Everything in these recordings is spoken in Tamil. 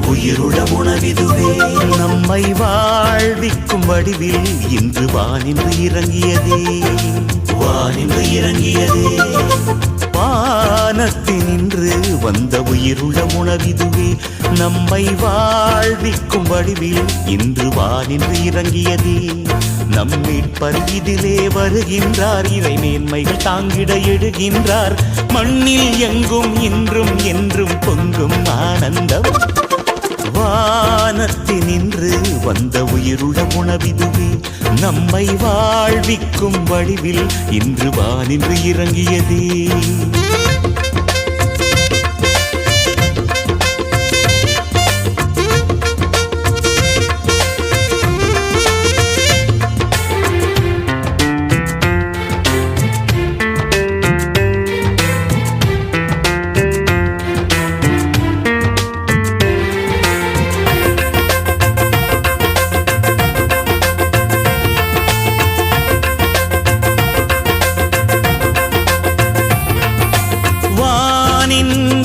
உயிருள்ள உணவிதுவே. நம்மை வாழ்விக்கும் வடிவில் இன்று வானின்று இறங்கியதே. வானின்று இறங்கியதே. வானத்தினின்று வந்த உயிருள்ள உணவிதுவே. நம்மை வாழ்விக்கும் வடிவில் இன்று வானின்று இறங்கியதே. நம்மீட்பர் இதிலே வருகின்றார். இறை மேன்மைகள் தாங்கிட எழுகின்றார். மண்ணில் எங்கும் இன்றும் என்றும் பொங்கும் ஆனந்தம். வானத்தினின்று வந்த உயிருள்ள உணவிதுவே. நம்மை வாழ்விக்கும் வடிவில் இன்று வானின்று இறங்கியதே.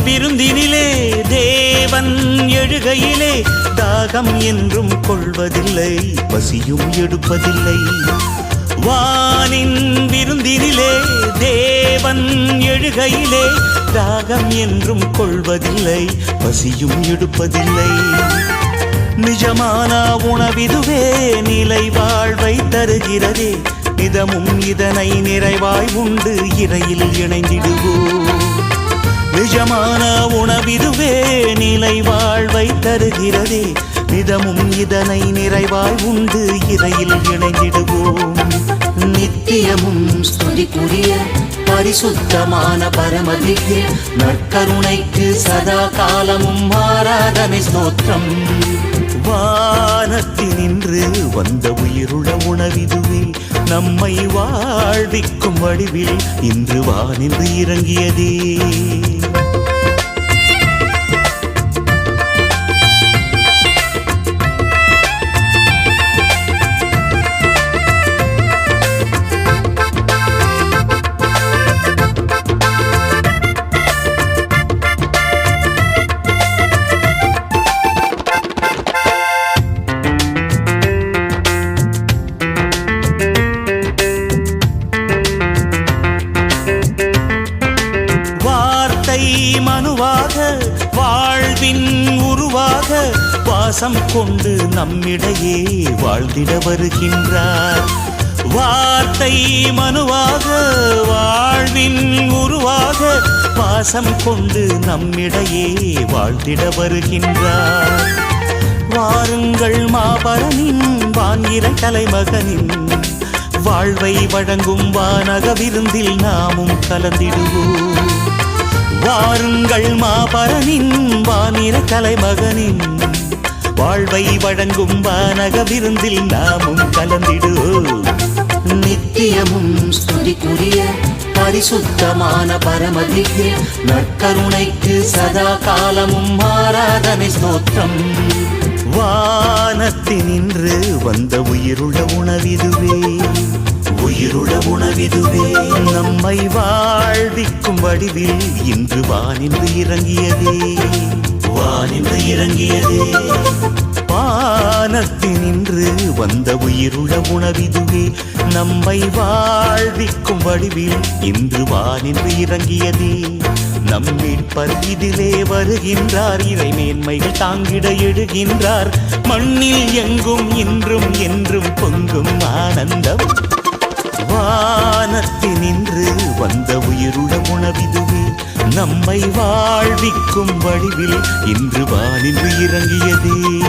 விருந்தினிலே தேவன் எழுகையிலே தாகம் என்றும் கொள்வதில்லை, பசியும் எடுப்பதில்லை. வானின் விருந்தினிலே தேவன் எழுகையிலே தாகம் என்றும் கொள்வதில்லை, பசியும் எடுப்பதில்லை. நிஜமான உணவிதுவே நிலை வாழ்வை தருகிறதே. இதமும் இதனை நிறைவாய் உண்டு இறையில் இணைந்திடுவோம். நிஜமான உணவிதுவே நிலை வாழ்வை தருகிறதே. நிதமும் இதனை நிறைவாய் உண்டு இறையில் இணைந்திடுவோம். நித்தியமும் ஸ்துதிக்குரிய பரிசுத்தமான பரமதிக்கு நற்கருணைக்கு சதா காலமும் ஆராதனை ஸ்தோத்திரம். வானத்தினின்று வந்த உயிருள்ள உணவிதுவே. நம்மை வாழ்விக்கும் வடிவில் இன்று வானின்று இறங்கியதே. மனுவாக வாழ்வின் உருவாக வாசம் கொண்டு நம்மிடையே வாழ்ந்திட வருகின்றார். வார்த்தை மனுவாக வாழ்வின் உருவாக வாசம் கொண்டு நம்மிடையே வாழ்ந்திட வருகின்றார். வாருங்கள் மாபரனின் வான்இறை தலைமகனின் வாழ்வை வழங்கும் வானக விருந்தில் நாமும் கலந்திடுவோம். வாருங்கள் மாபரனின் வானிறை தலைமகனின் வாழ்வை வழங்கும் வானக விருந்தில் நாமும் கலந்திடுவோம். நித்தியமும் ஸ்துதிக்குரிய பரிசுத்தமான பரமதிக்கு நற்கருணைக்கு சதா காலமும் ஆராதனை ஸ்தோத்திரம். வானத்தினின்று வந்த உயிருள்ள உணவிதுவே. உயிருள்ள உணவிதுவே. நம்மை வாழ்விக்கும் வடிவில் இன்று வானின்று இறங்கியதே. வானின்று இறங்கியதே. வானத்தினின்று வந்த உயிருள்ள உணவிதுவே. நம்மை வாழ்விக்கும் வடிவில் இன்று வானின்று இறங்கியதே. நம்மீட்பர் இதிலே வருகின்றார். இறை மேன்மைகள் தாங்கிட எழுகின்றார். மண்ணில் எங்கும் இன்றும் என்றும் பொங்கும் ஆனந்தம். வானத்தினின்று வந்த உயிருள்ள உணவிதுவே. நம்மை வாழ்விக்கும் வடிவில் இன்று வானின்று இறங்கியதே.